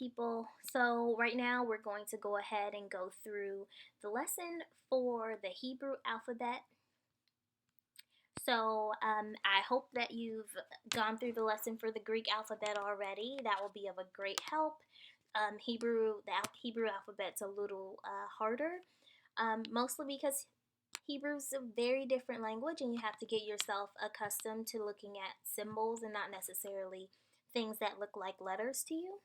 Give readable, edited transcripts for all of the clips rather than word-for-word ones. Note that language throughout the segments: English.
people. So right now we're going to go ahead and go through the lesson for the Hebrew alphabet. So I hope that you've gone through the lesson for the Greek alphabet already. That will be of a great help. The Hebrew alphabet's a little harder, mostly because Hebrew's a very different language, and you have to get yourself accustomed to looking at symbols and not necessarily things that look like letters to you.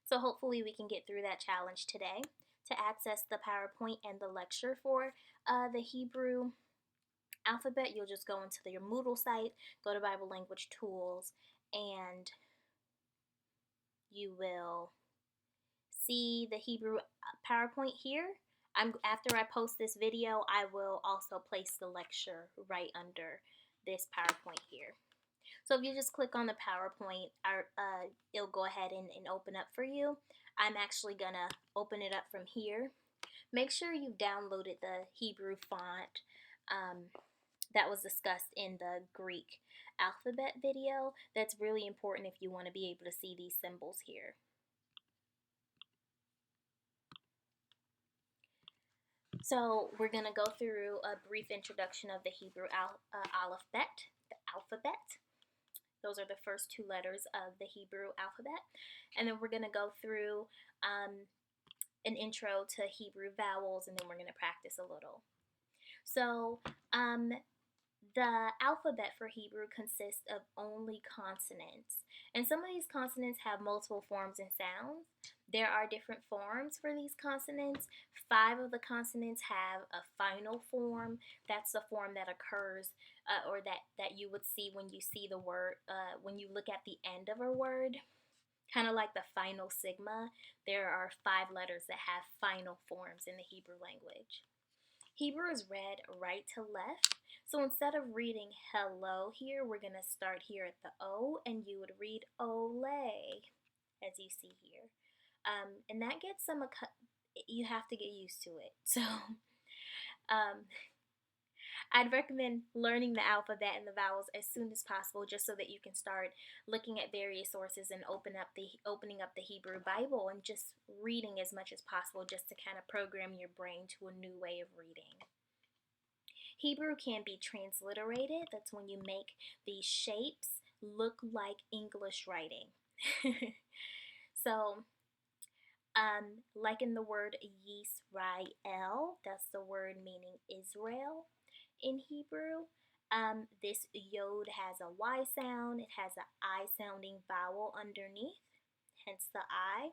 So hopefully we can get through that challenge today. To access the PowerPoint and the lecture for the Hebrew alphabet, you'll just go into your Moodle site, go to Bible Language Tools, and you will see the Hebrew PowerPoint here. After I post this video, I will also place the lecture right under this PowerPoint here. So if you just click on the PowerPoint, it'll go ahead and open up for you. I'm actually going to open it up from here. Make sure you downloaded the Hebrew font that was discussed in the Greek alphabet video. That's really important if you want to be able to see these symbols here. So we're going to go through a brief introduction of the Hebrew Aleph Bet, the alphabet. Those are the first two letters of the Hebrew alphabet. And then we're going to go through an intro to Hebrew vowels, and then we're going to practice a little. So the alphabet for Hebrew consists of only consonants. And some of these consonants have multiple forms and sounds. There are different forms for these consonants. 5 of the consonants have a final form. That's the form that occurs or that you would see when you see the word, when you look at the end of a word. Kind of like the final sigma, there are 5 letters that have final forms in the Hebrew language. Hebrew is read right to left. So instead of reading hello here, we're going to start here at the O, and you would read ole, as you see here. And that gets you have to get used to it. So I'd recommend learning the alphabet and the vowels as soon as possible, just so that you can start looking at various sources and opening up the Hebrew Bible and just reading as much as possible, just to kind of program your brain to a new way of reading. Hebrew can be transliterated. That's when you make these shapes look like English writing. So like in the word Yisrael, that's the word meaning Israel in Hebrew. This yod has a Y sound. It has an I sounding vowel underneath, hence the I.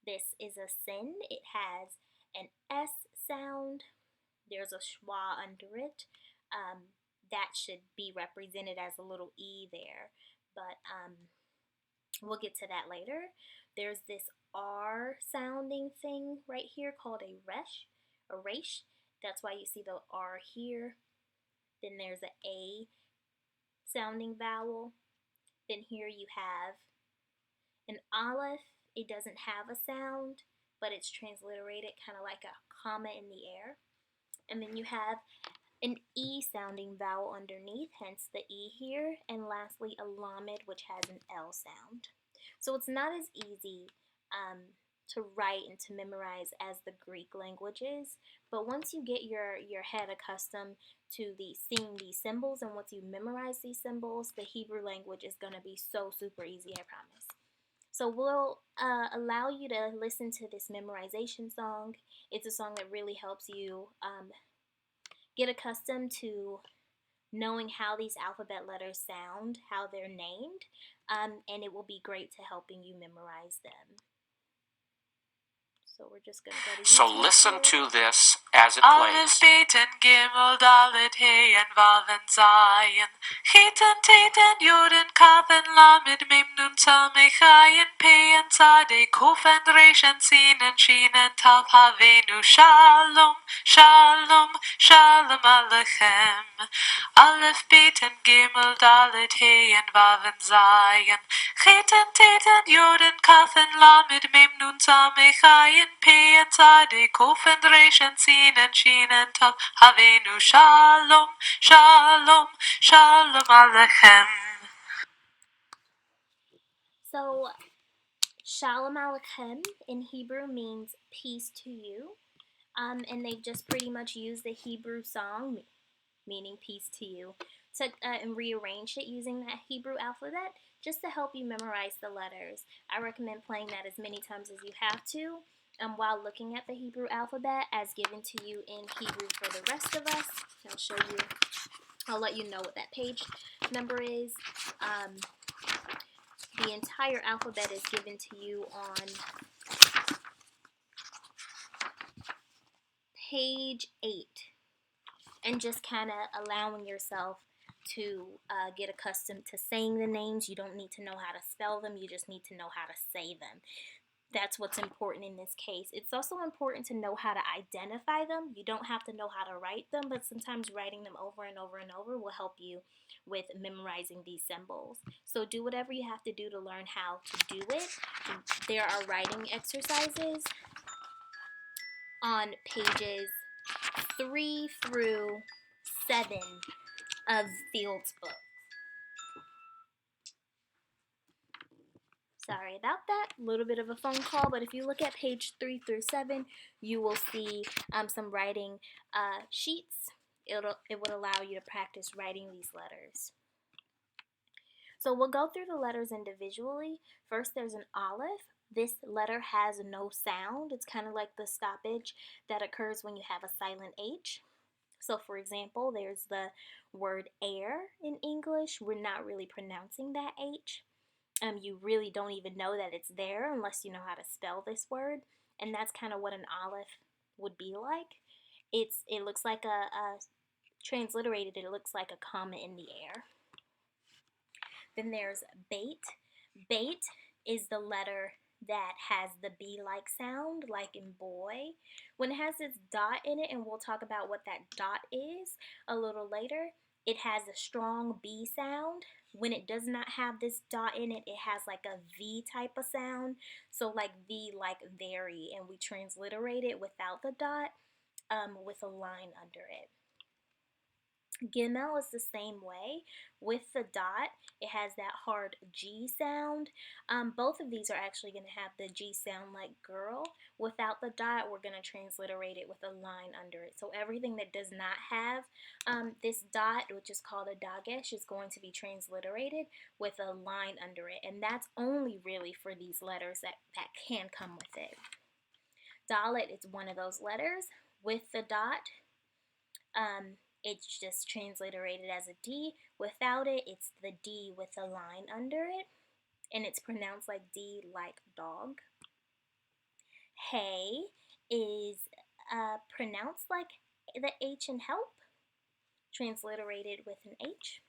This is a sin. It has an S sound. There's a schwa under it. That should be represented as a little E there, but we'll get to that later. There's this R sounding thing right here called a resh. That's why you see the R here. Then there's an A sounding vowel. Then here you have an aleph. It doesn't have a sound, but it's transliterated kind of like a comma in the air. And then you have an E sounding vowel underneath, hence the E here. And lastly, a lamed, which has an L sound. So it's not as easy to write and to memorize as the Greek languages, but once you get your head accustomed to seeing these symbols, and once you memorize these symbols, the Hebrew language is going to be so super easy, I promise. So we'll allow you to listen to this memorization song. It's a song that really helps you get accustomed to knowing how these alphabet letters sound, how they're named, and it will be great to helping you memorize them. So we're just going to go to YouTube. So listen to this as it plays. Aleph Bet Gimel Dalet Hey and Vav and Zayin Chiten Teten Yuden Kaf and Lamed Mem Nun Samech Ayin Pei and Tzaddik Kuf and Resh and Sin and Shin and Tav Havenu Shalom Shalom Shalom Alechem. Aleph Bet Gimel Dalet Hey and Vav and Zayin Chiten Teten Yuden Kaf and Lamed Mem Nun Samech Ayin Pei and Tzaddik Kuf and Resh and Sin and Shin and Tav Havenu Shalom Shalom Shalom Alechem. So Shalom Aleichem in Hebrew means peace to you. And they've just pretty much used the Hebrew song, meaning peace to you, and rearranged it using that Hebrew alphabet just to help you memorize the letters. I recommend playing that as many times as you have to while looking at the Hebrew alphabet as given to you in Hebrew for the rest of us. I'll let you know what that page number is. The entire alphabet is given to you on page 8, and just kind of allowing yourself to get accustomed to saying the names. You don't need to know how to spell them, you just need to know how to say them. That's what's important in this case. It's also important to know how to identify them. You don't have to know how to write them, but sometimes writing them over and over and over will help you with memorizing these symbols. So do whatever you have to do to learn how to do it. There are writing exercises on pages 3 through 7 of Field's book. Sorry about that, a little bit of a phone call, but if you look at page 3 through 7, you will see some writing sheets. It would allow you to practice writing these letters. So we'll go through the letters individually. First, there's an Aleph. This letter has no sound. It's kind of like the stoppage that occurs when you have a silent H. So for example, there's the word air in English. We're not really pronouncing that H. You really don't even know that it's there unless you know how to spell this word. And that's kind of what an Aleph would be like. It looks like transliterated, it looks like a comma in the air. Then there's Bet. Bet is the letter that has the B-like sound, like in boy. When it has this dot in it, and we'll talk about what that dot is a little later, it has a strong B sound. When it does not have this dot in it, it has like a V type of sound. So like V like very, and we transliterate it without the dot with a line under it. Gimel is the same way. With the dot, it has that hard G sound. Both of these are actually going to have the G sound like girl. Without the dot, we're going to transliterate it with a line under it. So everything that does not have this dot, which is called a dagesh, is going to be transliterated with a line under it. And that's only really for these letters that can come with it. Dalet is one of those letters. With the dot, it's just transliterated as a D. Without it, it's the D with a line under it. And it's pronounced like D, like dog. Hey is pronounced like the H in help, transliterated with an H.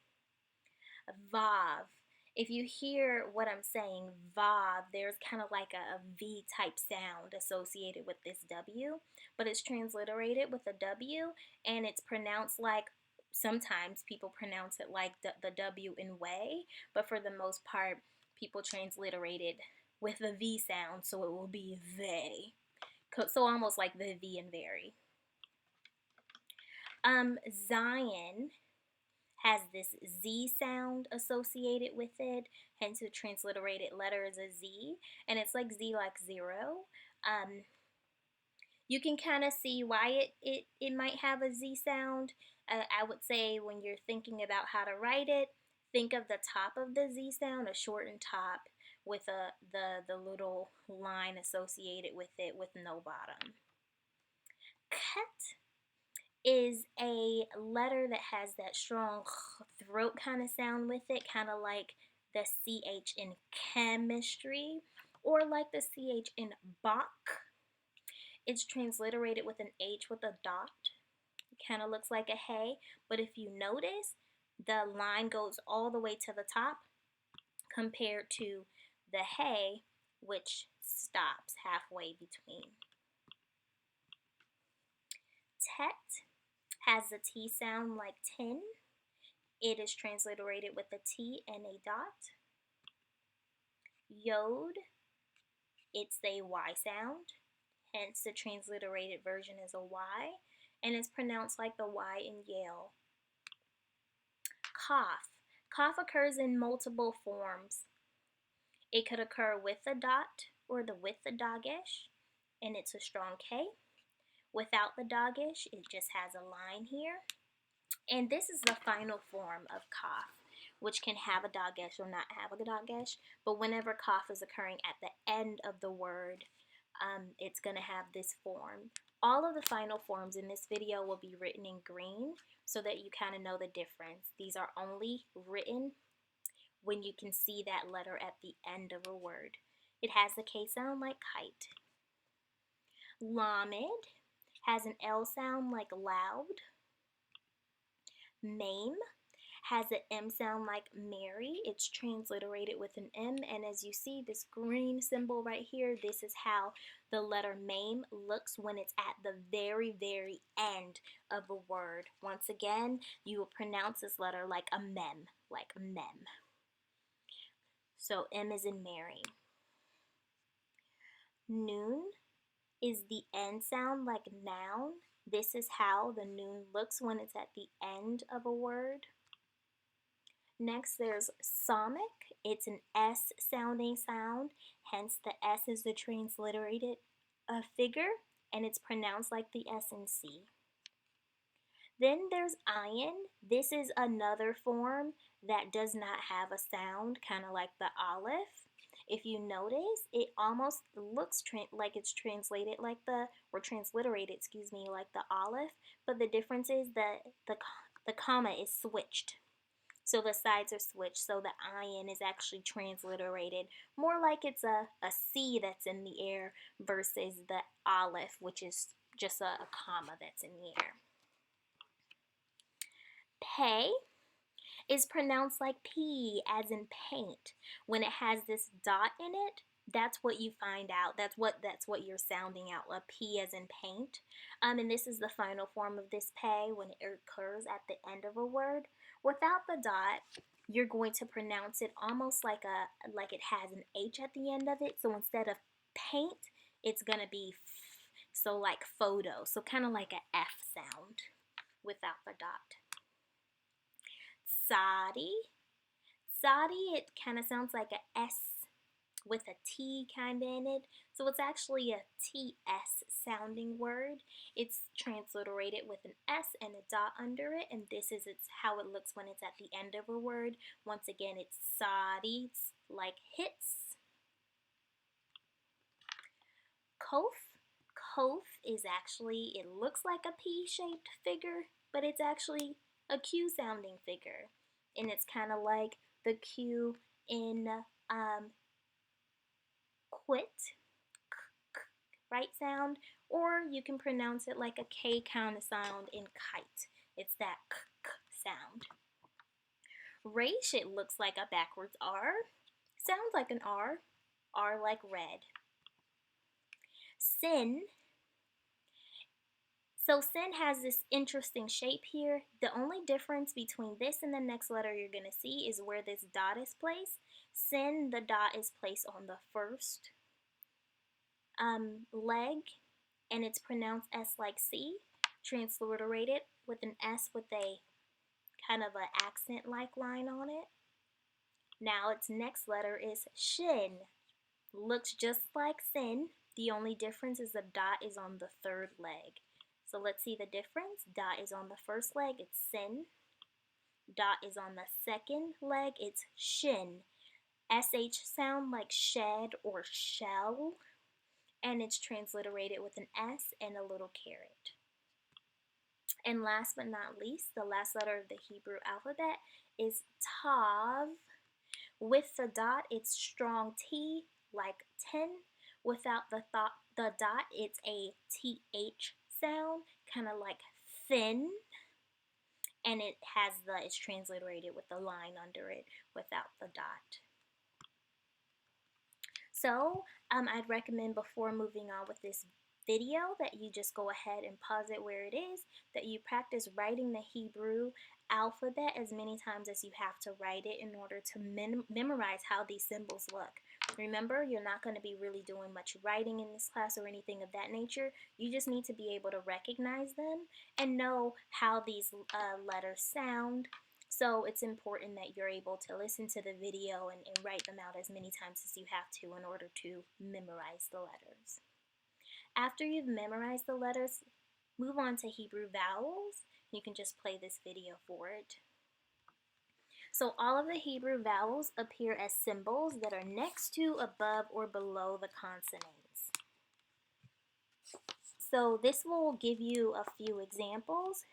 Vav. If you hear what I'm saying, Vav, there's kind of like a V type sound associated with this W, but it's transliterated with a W, and it's pronounced like, sometimes people pronounce it like the W in way, but for the most part, people transliterate it with a V sound, so it will be they. So almost like the V in very. Zion has this Z sound associated with it, hence the transliterated letter is a Z, and it's like Z like zero. You can kind of see why it might have a Z sound. I would say when you're thinking about how to write it, think of the top of the Z sound, a shortened top with the little line associated with it with no bottom. Ket is a letter that has that strong throat kind of sound with it, kind of like the CH in chemistry, or like the CH in Bach. It's transliterated with an H with a dot. It kind of looks like a hey, but if you notice, the line goes all the way to the top compared to the hey, which stops halfway between. Tet has a T sound like 10. It is transliterated with a T and a dot. Yod, it's a Y sound, hence the transliterated version is a Y, and it's pronounced like the Y in Yale. Kaf. Kaf occurs in multiple forms. It could occur with a dot, or with the dagesh, and it's a strong K. Without the dagesh, it just has a line here. And this is the final form of kaf, which can have a dagesh or not have a dagesh. But whenever kaf is occurring at the end of the word, it's going to have this form. All of the final forms in this video will be written in green so that you kind of know the difference. These are only written when you can see that letter at the end of a word. It has the K sound like kite. Lamed has an L sound like loud. Mame has an M sound like Mary. It's transliterated with an M, and as you see this green symbol right here, this is how the letter Mame looks when it's at the very, very end of a word. Once again, you will pronounce this letter like a mem, like mem. So M is in Mary. Noon is the N sound like noun. This is how the noon looks when it's at the end of a word. Next, there's Samic. It's an S sounding sound, hence the S is the transliterated figure, and it's pronounced like the S in C. Then there's Ayin. This is another form that does not have a sound, kind of like the Aleph. If you notice, it almost looks like it's translated like or transliterated, excuse me, like the Aleph, but the difference is that the comma is switched. So the sides are switched, so the ayin is actually transliterated more like it's a C that's in the air versus the Aleph, which is just a comma that's in the air. Pay is pronounced like P, as in paint. When it has this dot in it, that's what you find out. That's what you're sounding out, a P as in paint. And this is the final form of this pay when it occurs at the end of a word. Without the dot, you're going to pronounce it almost like it has an H at the end of it. So instead of paint, it's gonna be so like photo. So kind of like an F sound without the dot. Sadi. Sadi, it kind of sounds like a S with a T kind of in it. So it's actually a TS sounding word. It's transliterated with an S and a dot under it, and this is how it looks when it's at the end of a word. Once again, it's Sadi, it's like hits. Kof. Kof is actually, it looks like a P-shaped figure, but it's actually a Q sounding figure. And it's kind of like the Q in quit, right sound, or you can pronounce it like a K kind of sound in kite. It's that k sound. Resh, it looks like a backwards R. Sounds like an R. R like red. Sin. So sin has this interesting shape here. The only difference between this and the next letter you're going to see is where this dot is placed. Sin, the dot is placed on the first leg, and it's pronounced S like C, transliterated with an S with a kind of an accent-like line on it. Now its next letter is Shin. Looks just like sin. The only difference is the dot is on the third leg. So let's see the difference. Dot is on the first leg, it's sin. Dot is on the second leg, it's shin. SH sound like shed or shell, and it's transliterated with an S and a little caret. And last but not least, the last letter of the Hebrew alphabet is Tav. With the dot, it's strong T like 10. Without the dot, it's a TH sound, kind of like thin, and it's transliterated with the line under it without the dot. So I'd recommend before moving on with this video that you just go ahead and pause it where it is, that you practice writing the Hebrew alphabet as many times as you have to write it in order to memorize how these symbols look. Remember, you're not going to be really doing much writing in this class or anything of that nature. You just need to be able to recognize them and know how these letters sound. So it's important that you're able to listen to the video and write them out as many times as you have to in order to memorize the letters. After you've memorized the letters, move on to Hebrew vowels. You can just play this video for it. So all of the Hebrew vowels appear as symbols that are next to, above, or below the consonants. So this will give you a few examples.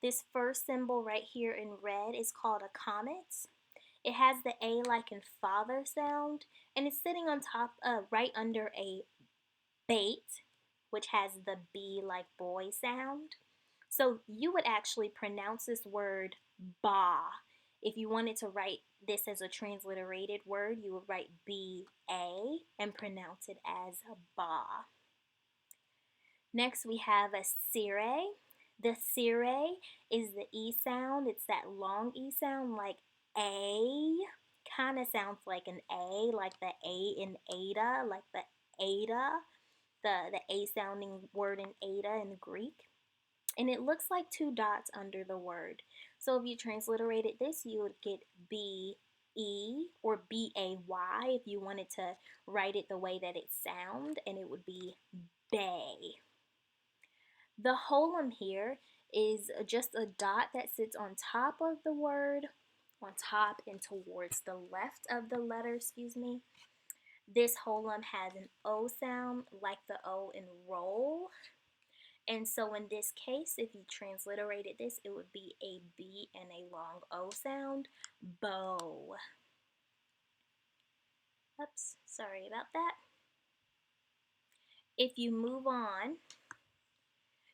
This first symbol right here in red is called a comet. It has the A like in father sound, and it's sitting on top, right under a bait, which has the B like boy sound. So you would actually pronounce this word ba. If you wanted to write this as a transliterated word, you would write B-A and pronounce it as ba. Next we have a sire. The sire is the E sound. It's that long E sound like A. Kind of sounds like an A, like the A in Ada, like the Ada, the A sounding word in Ada in Greek. And it looks like two dots under the word. So if you transliterated this, you would get B-E or B-A-Y if you wanted to write it the way that it sounds, and it would be bay. The holum here is just a dot that sits on top of the word, on top and towards the left of the letter, This holum has an O sound like the O in roll. And so in this case, if you transliterated this, it would be a B and a long O sound, bow. Oops, sorry about that. If you move on,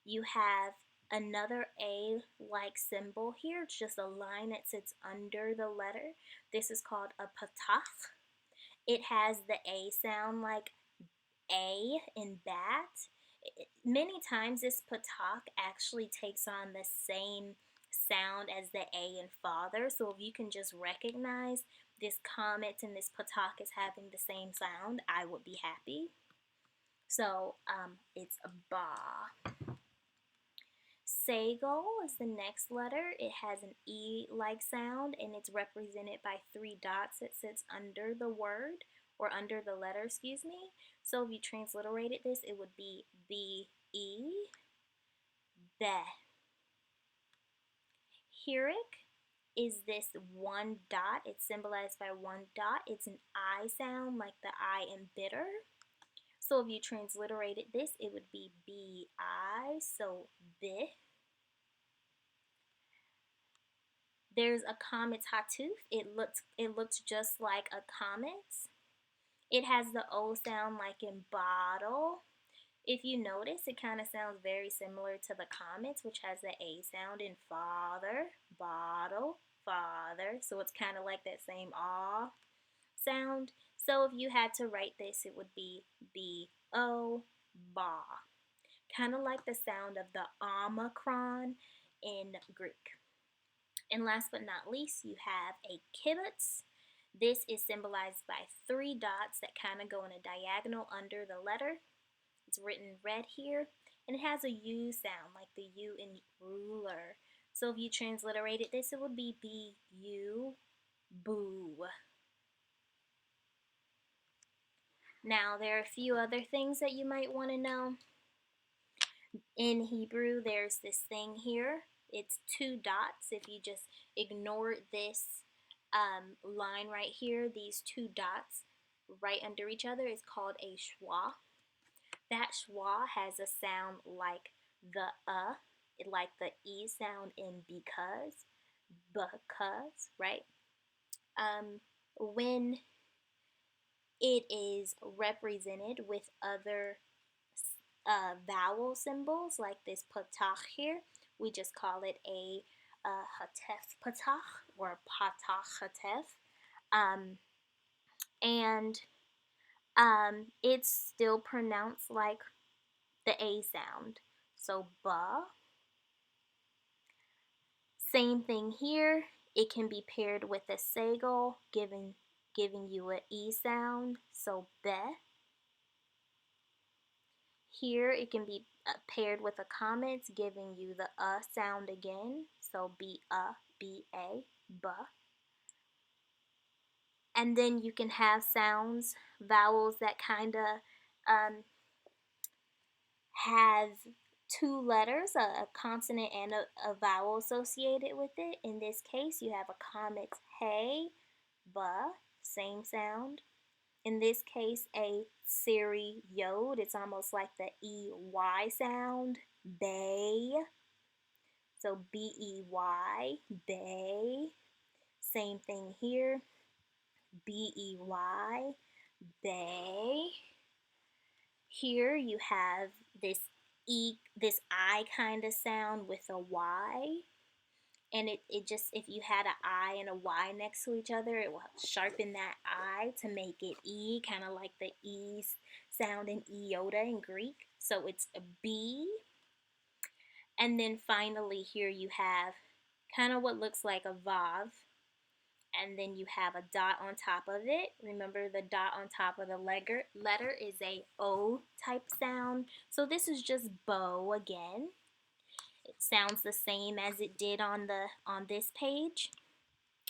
you have another A-like symbol here. It's just a line that sits under the letter. This is called a patach. It has the A sound like A in bat. Many times this patach actually takes on the same sound as the A in father. So if you can just recognize this comet and this patach is having the same sound, I would be happy. So it's a ba. Sego is the next letter. It has an E-like sound, and it's represented by three dots that sits under the word, or under the letter, So if you transliterated this, it would be B-E, be. Herik is this one dot. It's symbolized by one dot. It's an I sound, like the I in bitter. So if you transliterated this, it would be B-I, so bi. There's a comet hatuf. It looks just like a comet. It has the O sound like in bottle. If you notice, it kind of sounds very similar to the comets, which has the A sound in father, bottle, father. So it's kind of like that same ah sound. So if you had to write this, it would be B-O, ba. Kind of like the sound of the omicron in Greek. And last but not least, you have a kibbutz. This is symbolized by three dots that kind of go in a diagonal under the letter. It's written red here, and it has a U sound, like the U in ruler. So if you transliterated this, it would be B-U, boo. Now, there are a few other things that you might want to know. In Hebrew, there's this thing here. It's two dots. If you just ignore this line right here, these two dots right under each other is called a schwa. That schwa has a sound like the like the E sound in because, right? When it is represented with other vowel symbols like this patach here, we just call it a hatef patach or patach hatef. And it's still pronounced like the A sound. So ba. Same thing here. It can be paired with a segel, giving you an E sound. So be. Here it can be paired with a comment, giving you the sound again. So be B-A, ba. And then you can have sounds, vowels that kind of have two letters, a consonant and a vowel associated with it. In this case, you have a comet's hey, ba, same sound. In this case, a Siri yod, it's almost like the EY sound, bay. So B-E-Y, bay. Same thing here, B-E-Y, bay. Here you have this this I kind of sound with a Y. And it just, if you had an I and a Y next to each other, it will sharpen that I to make it E, kind of like the E sound in iota in Greek. So it's a B. And then finally here you have kind of what looks like a Vav. And then you have a dot on top of it. Remember, the dot on top of the letter is a O type sound. So this is just bow again. It sounds the same as it did on this page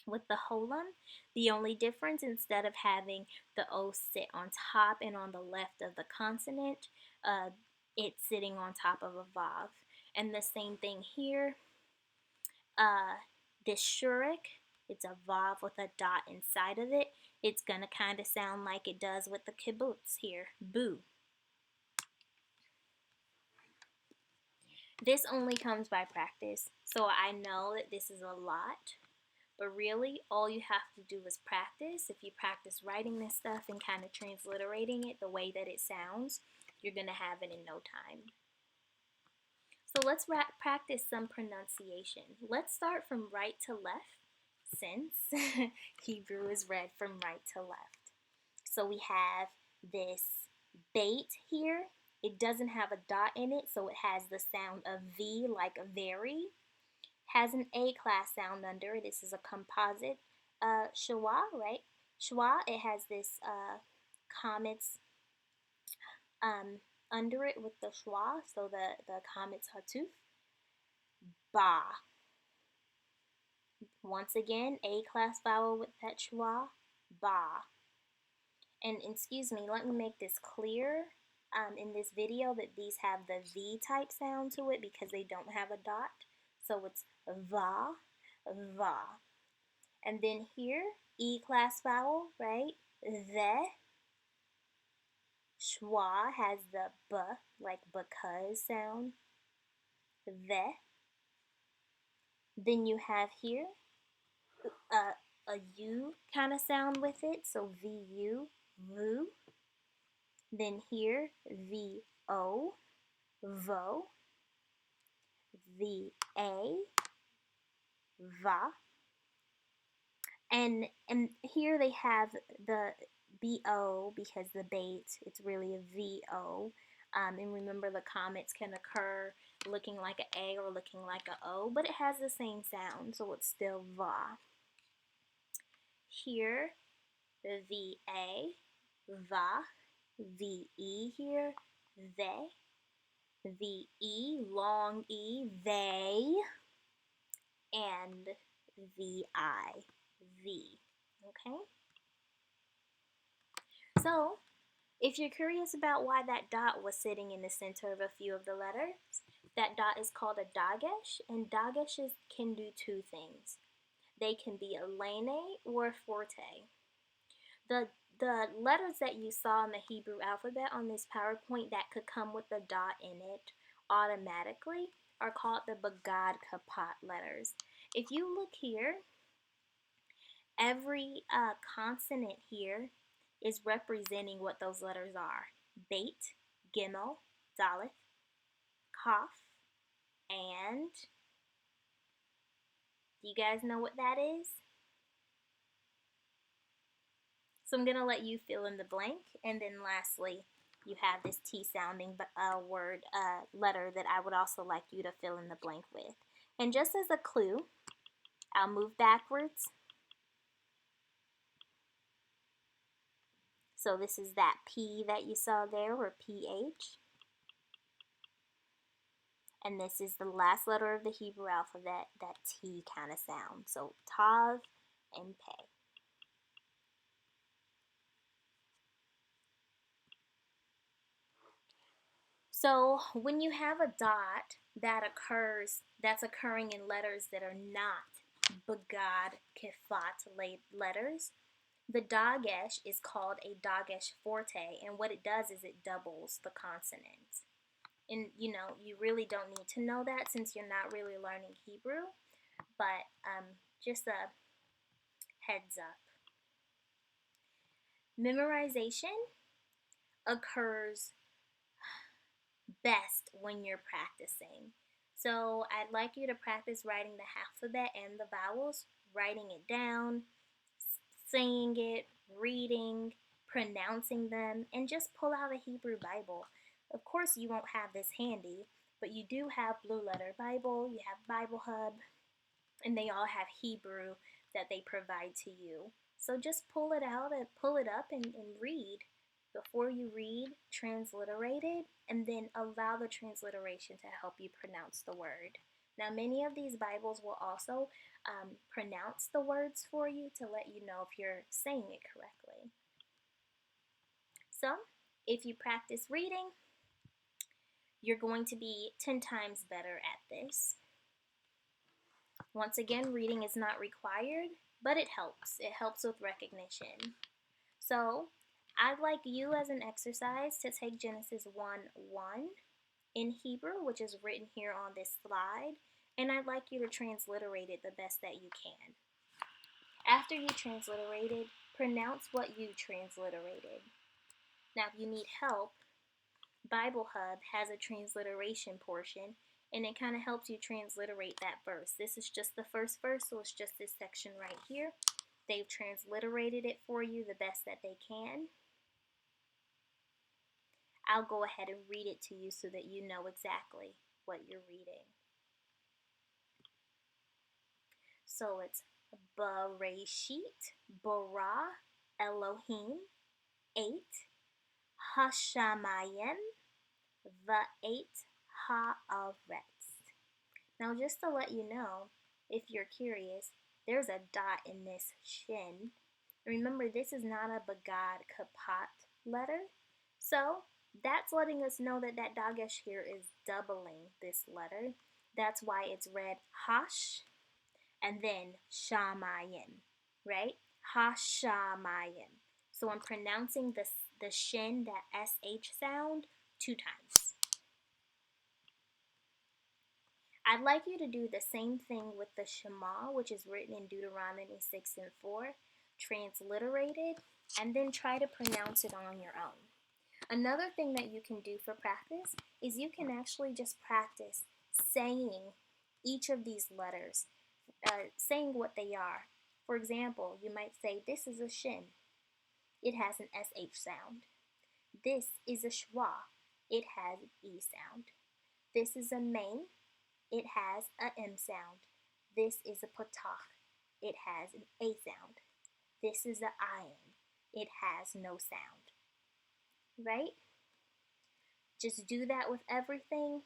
with the holum. The only difference, instead of having the O sit on top and on the left of the consonant, it's sitting on top of a vav. And the same thing here. This shurik, it's a vav with a dot inside of it. It's going to kind of sound like it does with the kibbutz here, boo. This only comes by practice, so I know that this is a lot, but really all you have to do is practice. If you practice writing this stuff and kind of transliterating it the way that it sounds, you're going to have it in no time. So let's practice some pronunciation. Let's start from right to left, since Hebrew is read from right to left. So we have this bait here. It doesn't have a dot in it, so it has the sound of V, like very. Has an A class sound under it. This is a composite schwa, right? Schwa, it has this comets under it with the schwa, so the comets hatuf. Ba. Once again, A class vowel with that schwa, ba. And excuse me, let me make this clear in this video that these have the V type sound to it because they don't have a dot. So it's va, va. And then here, E class vowel, right? The. Schwa has the b, like because sound. The. Then you have here a U kind of sound with it, so VU, vu. Then here, VO, vo. VA, va. And here they have the BO because the bait, it's really a VO. And remember, the comets can occur looking like an A or looking like an O, but it has the same sound, so it's still va. Here, the VA, va. VE here, they. VE, long E, they. And VI, V. Okay? So, if you're curious about why that dot was sitting in the center of a few of the letters, that dot is called a dagesh, and dageshes can do two things. They can be a lene or a forte. The letters that you saw in the Hebrew alphabet on this PowerPoint that could come with the dot in it automatically are called the Bagad Kapat letters. If you look here, every consonant here is representing what those letters are. Beit, Gimel, Dalet, Kaf, and do you guys know what that is? So I'm going to let you fill in the blank. And then lastly, you have this T sounding letter that I would also like you to fill in the blank with. And just as a clue, I'll move backwards. So this is that P that you saw there, or PH. And this is the last letter of the Hebrew alphabet, that T kind of sound. So Tav and Pei. So when you have a dot that's occurring in letters that are not Bagad Kifat letters, the Dagesh is called a Dagesh forte, and what it does is it doubles the consonants. And you really don't need to know that since you're not really learning Hebrew, but just a heads up. Memorization occurs best when you're practicing. So I'd like you to practice writing the alphabet and the vowels, writing it down, saying it, reading, pronouncing them, and just pull out a Hebrew Bible. Of course, you won't have this handy, but you do have Blue Letter Bible, you have Bible Hub, and they all have Hebrew that they provide to you. So just pull it out and pull it up and read. Before you read, transliterate it, and then allow the transliteration to help you pronounce the word. Now, many of these Bibles will also pronounce the words for you to let you know if you're saying it correctly. So, if you practice reading, you're going to be 10 times better at this. Once again, reading is not required, but it helps. It helps with recognition. So, I'd like you as an exercise to take Genesis 1:1 in Hebrew, which is written here on this slide, and I'd like you to transliterate it the best that you can. After you transliterate it, pronounce what you transliterated. Now, if you need help, Bible Hub has a transliteration portion, and it kind of helps you transliterate that verse. This is just the first verse, so it's just this section right here. They've transliterated it for you the best that they can. I'll go ahead and read it to you so that you know exactly what you're reading. So it's Bereshit, Bara, Elohim, 8, Hashamayim, Va'et Haaretz. Now, just to let you know, if you're curious, there's a dot in this shin. Remember, this is not a Bagad Kapat letter. So, that's letting us know that that Dagesh here is doubling this letter. That's why it's read Hash and then Shamayim, right? Hashamayim. So I'm pronouncing the shin, that SH sound, 2 times. I'd like you to do the same thing with the Shema, which is written in Deuteronomy 6:4, transliterated, and then try to pronounce it on your own. Another thing that you can do for practice is you can actually just practice saying each of these letters, saying what they are. For example, you might say, this is a shin. It has an SH sound. This is a schwa. It has an E sound. This is a main. It has a M sound. This is a patach. It has an A sound. This is a ayin. It has no sound. Right? Just do that with everything.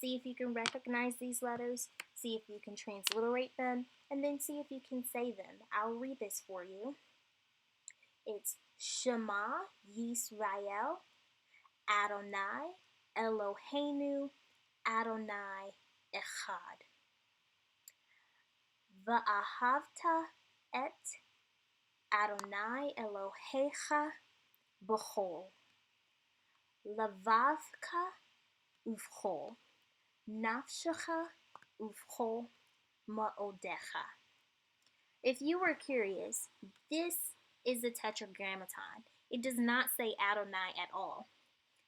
See if you can recognize these letters. See if you can transliterate them. And then see if you can say them. I'll read this for you. It's Shema Yisrael Adonai Eloheinu Adonai Echad. Va'ahavta et Adonai Elohecha b'chol. Lavavka uvchol. Nafshecha uvchol ma'odecha. If you were curious, this is the Tetragrammaton. It does not say Adonai at all.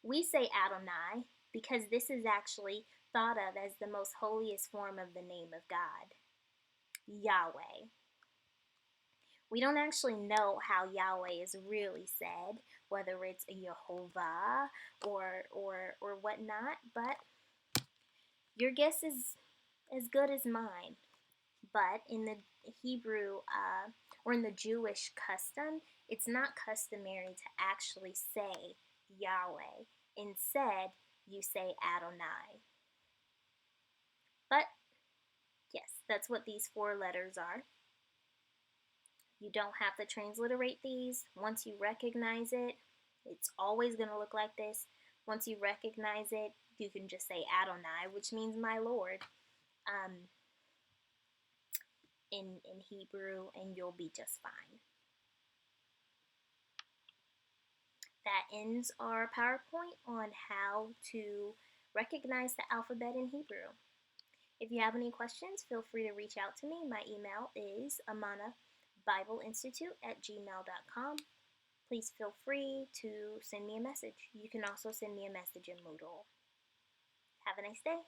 We say Adonai because this is actually thought of as the most holiest form of the name of God, Yahweh. We don't actually know how Yahweh is really said, whether it's Yehovah or whatnot, but your guess is as good as mine. But in the Hebrew or in the Jewish custom, it's not customary to actually say Yahweh. Instead, you say Adonai. But yes, that's what these 4 letters are. You don't have to transliterate these. Once you recognize it, it's always going to look like this. Once you recognize it, you can just say Adonai, which means my Lord, in Hebrew, and you'll be just fine. That ends our PowerPoint on how to recognize the alphabet in Hebrew. If you have any questions, feel free to reach out to me. My email is amanabibleinstitute@gmail.com. Please feel free to send me a message. You can also send me a message in Moodle. Have a nice day.